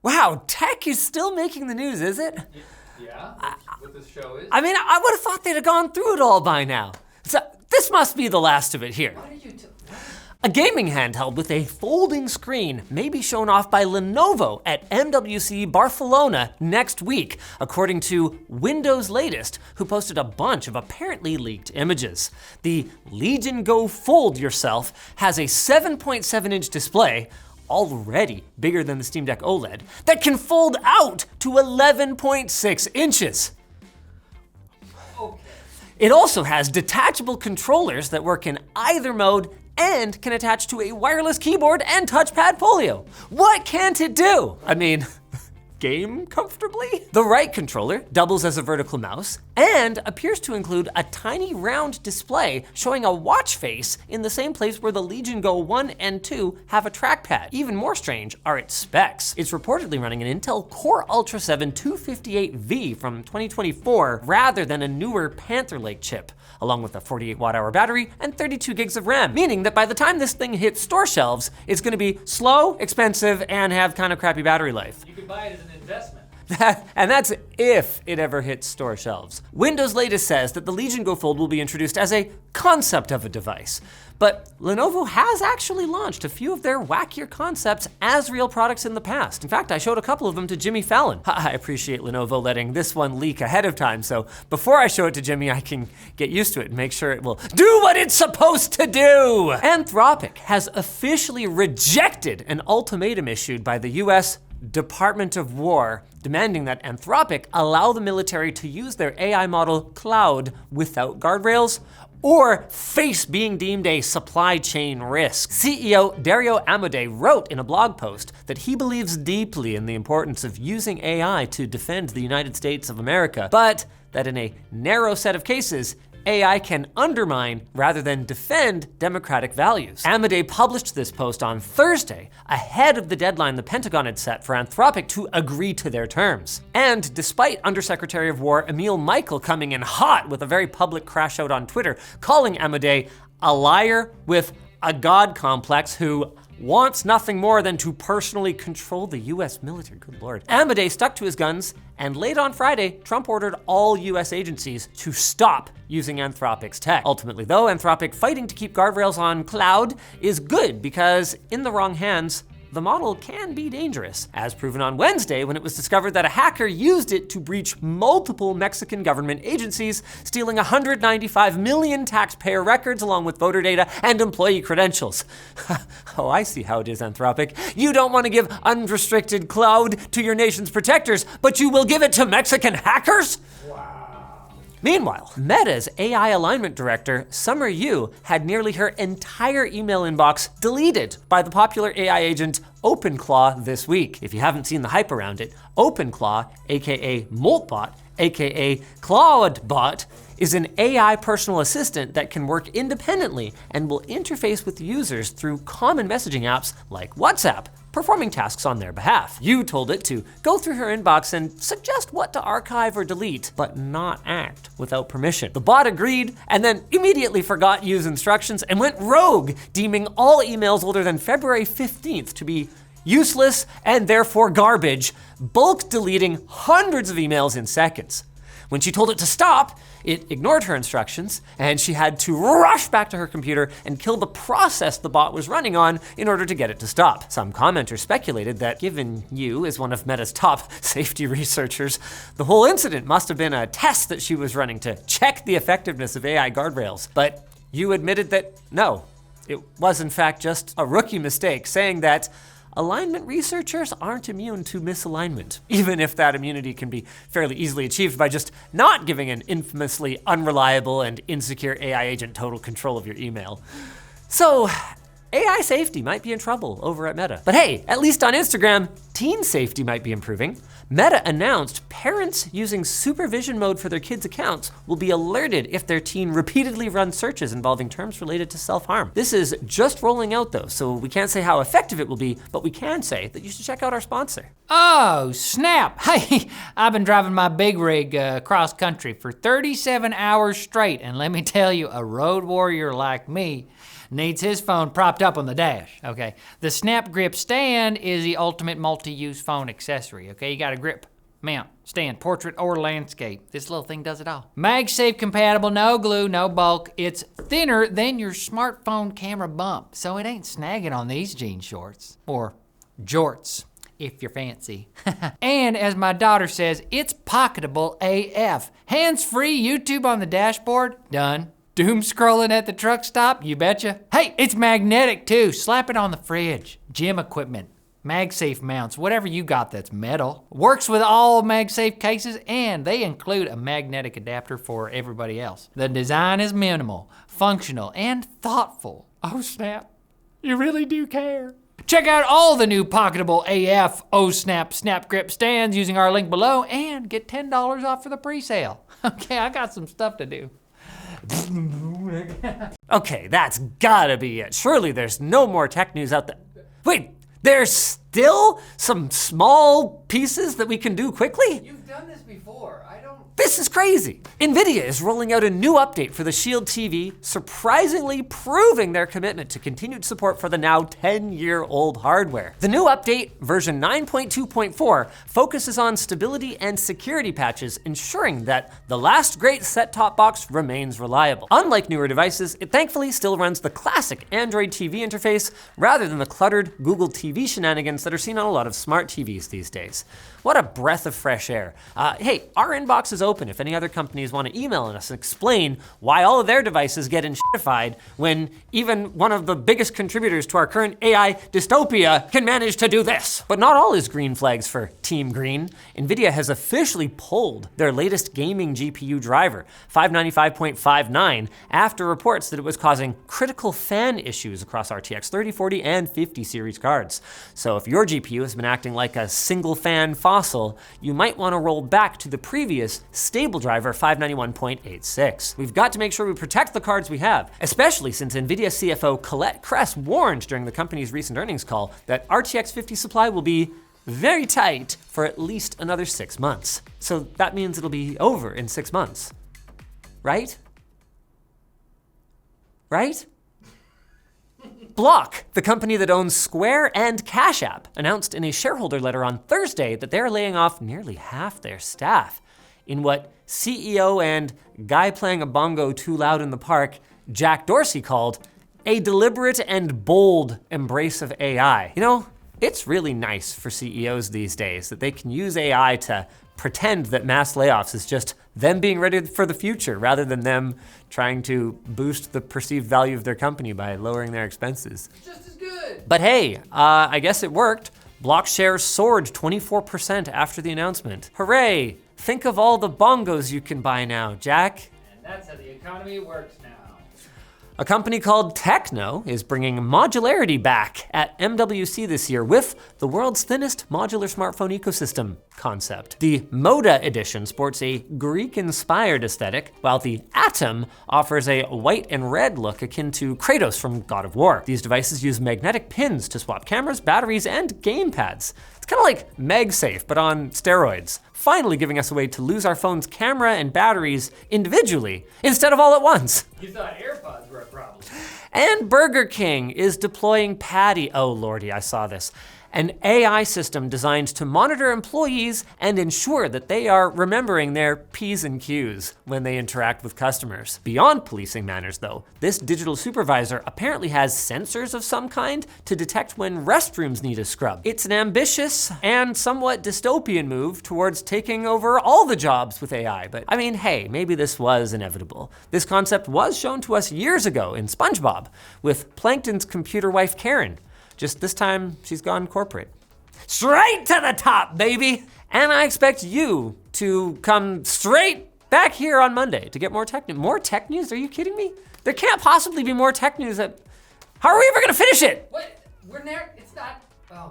Wow, tech is still making the news, is it? Yeah, what this show is. I mean, I would have thought they'd have gone through it all by now. So this must be the last of it here. Why did you A gaming handheld with a folding screen may be shown off by Lenovo at MWC Barcelona next week, according to Windows Latest, who posted a bunch of apparently leaked images. The Legion Go Fold Yourself has a 7.7-inch display, already bigger than the Steam Deck OLED, that can fold out to 11.6 inches. Okay. It also has detachable controllers that work in either mode and can attach to a wireless keyboard and touchpad folio. What can't it do? I mean, game comfortably? The right controller doubles as a vertical mouse and appears to include a tiny round display showing a watch face in the same place where the Legion Go 1 and 2 have a trackpad. Even more strange are its specs. It's reportedly running an Intel Core Ultra 7 258V from 2024 rather than a newer Panther Lake chip, along with a 48 watt-hour battery and 32 gigs of RAM, meaning that by the time this thing hits store shelves, it's gonna be slow, expensive, and have kind of crappy battery life. You could buy it as an investment. And that's if it ever hits store shelves. Windows Latest says that the Legion Go Fold will be introduced as a concept of a device. But Lenovo has actually launched a few of their wackier concepts as real products in the past. In fact, I showed a couple of them to Jimmy Fallon. I appreciate Lenovo letting this one leak ahead of time, so before I show it to Jimmy, I can get used to it and make sure it will do what it's supposed to do. Anthropic has officially rejected an ultimatum issued by the US Department of War, demanding that Anthropic allow the military to use their AI model Claude without guardrails or face being deemed a supply chain risk. CEO Dario Amodei wrote in a blog post that he believes deeply in the importance of using AI to defend the United States of America, but that in a narrow set of cases, AI can undermine rather than defend democratic values. Amodei published this post on Thursday, ahead of the deadline the Pentagon had set for Anthropic to agree to their terms. And despite Undersecretary of War Emil Michael coming in hot with a very public crash out on Twitter, calling Amodei a liar with a god complex who wants nothing more than to personally control the US military, good lord. Amodei stuck to his guns, and late on Friday, Trump ordered all US agencies to stop using Anthropic's tech. Ultimately though, Anthropic fighting to keep guardrails on Claude is good because in the wrong hands, the model can be dangerous, as proven on Wednesday when it was discovered that a hacker used it to breach multiple Mexican government agencies, stealing 195 million taxpayer records along with voter data and employee credentials. Oh, I see how it is, Anthropic. You don't want to give unrestricted cloud to your nation's protectors, but you will give it to Mexican hackers? Meanwhile, Meta's AI alignment director, Summer Yu, had nearly her entire email inbox deleted by the popular AI agent OpenClaw'd this week. If you haven't seen the hype around it, OpenClaw'd, aka Moltbot, aka Claw'dBot, is an AI personal assistant that can work independently and will interface with users through common messaging apps like WhatsApp, performing tasks on their behalf. You told it to go through her inbox and suggest what to archive or delete, but not act without permission. The bot agreed and then immediately forgot Yu's instructions and went rogue, deeming all emails older than February 15th to be useless and therefore garbage, bulk deleting hundreds of emails in seconds. When she told it to stop, it ignored her instructions, and she had to rush back to her computer and kill the process the bot was running on in order to get it to stop. Some commenters speculated that given Yu is one of Meta's top safety researchers, the whole incident must have been a test that she was running to check the effectiveness of AI guardrails. But Yu admitted that no, it was in fact just a rookie mistake, saying that alignment researchers aren't immune to misalignment, even if that immunity can be fairly easily achieved by just not giving an infamously unreliable and insecure AI agent total control of your email. So, AI safety might be in trouble over at Meta. But hey, at least on Instagram, teen safety might be improving. Meta announced parents using supervision mode for their kids' accounts will be alerted if their teen repeatedly runs searches involving terms related to self-harm. This is just rolling out though, so we can't say how effective it will be, but we can say that you should check out our sponsor. Oh, snap. Hey, I've been driving my big rig cross country for 37 hours straight, and let me tell you, a road warrior like me needs his phone propped up on the dash, okay? The Snap Grip stand is the ultimate multi-use phone accessory, okay? You got a grip, mount, stand, portrait, or landscape. This little thing does it all. MagSafe compatible, no glue, no bulk. It's thinner than your smartphone camera bump, so it ain't snagging on these jean shorts. Or jorts, if you're fancy. And as my daughter says, it's pocketable AF. Hands-free YouTube on the dashboard, done. Doom scrolling at the truck stop, you betcha. Hey, it's magnetic too. Slap it on the fridge. Gym equipment, MagSafe mounts, whatever you got that's metal. Works with all MagSafe cases, and they include a magnetic adapter for everybody else. The design is minimal, functional, and thoughtful. Oh snap, you really do care. Check out all the new pocketable AF Snap Grip stands using our link below and get $10 off for the pre-sale. Okay, I got some stuff to do. Okay, that's gotta be it. Surely there's no more tech news out there. Wait, there's still some small pieces that we can do quickly? You've done this before, This is crazy. Nvidia is rolling out a new update for the SHIELD TV, surprisingly proving their commitment to continued support for the now 10-year-old hardware. The new update, version 9.2.4, focuses on stability and security patches, ensuring that the last great set-top box remains reliable. Unlike newer devices, it thankfully still runs the classic Android TV interface rather than the cluttered Google TV shenanigans that are seen on a lot of smart TVs these days. What a breath of fresh air. Hey, our inbox is open if any other companies want to email us and explain why all of their devices get enshittified when even one of the biggest contributors to our current AI dystopia can manage to do this. But not all is green flags for Team Green. Nvidia has officially pulled their latest gaming GPU driver, 595.59, after reports that it was causing critical fan issues across RTX 3040 and 50 series cards. So if your GPU has been acting like a single fan fossil, you might want to roll back to the previous stable driver 591.86. We've got to make sure we protect the cards we have, especially since Nvidia CFO Colette Kress warned during the company's recent earnings call that RTX 50 supply will be very tight for at least another 6 months. So that means it'll be over in 6 months, right? Right? Block, the company that owns Square and Cash App, announced in a shareholder letter on Thursday that they're laying off nearly half their staff in what CEO and guy playing a bongo too loud in the park, Jack Dorsey, called a deliberate and bold embrace of AI. You know, it's really nice for CEOs these days that they can use AI to pretend that mass layoffs is just them being ready for the future rather than them trying to boost the perceived value of their company by lowering their expenses. Just as good. But hey, I guess it worked. Block shares soared 24% after the announcement. Hooray! Think of all the bongos you can buy now, Jack. And that's how the economy works now. A company called Tecno is bringing modularity back at MWC this year with the world's thinnest modular smartphone ecosystem concept. The Moda edition sports a Greek-inspired aesthetic, while the Atom offers a white and red look akin to Kratos from God of War. These devices use magnetic pins to swap cameras, batteries, and gamepads. It's kind of like MagSafe, but on steroids, finally giving us a way to lose our phone's camera and batteries individually instead of all at once. You thought AirPods were a problem. And Burger King is deploying Patty, oh lordy, I saw this, an AI system designed to monitor employees and ensure that they are remembering their P's and Q's when they interact with customers. Beyond policing manners though, this digital supervisor apparently has sensors of some kind to detect when restrooms need a scrub. It's an ambitious and somewhat dystopian move towards taking over all the jobs with AI, but I mean, hey, maybe this was inevitable. This concept was shown to us years ago in SpongeBob with Plankton's computer wife Karen. Just this time, she's gone corporate. Straight to the top, baby! And I expect you to come straight back here on Monday to get more tech news. More tech news? Are you kidding me? There can't possibly be more tech news. How are we ever gonna finish it? What? We're never, it's not.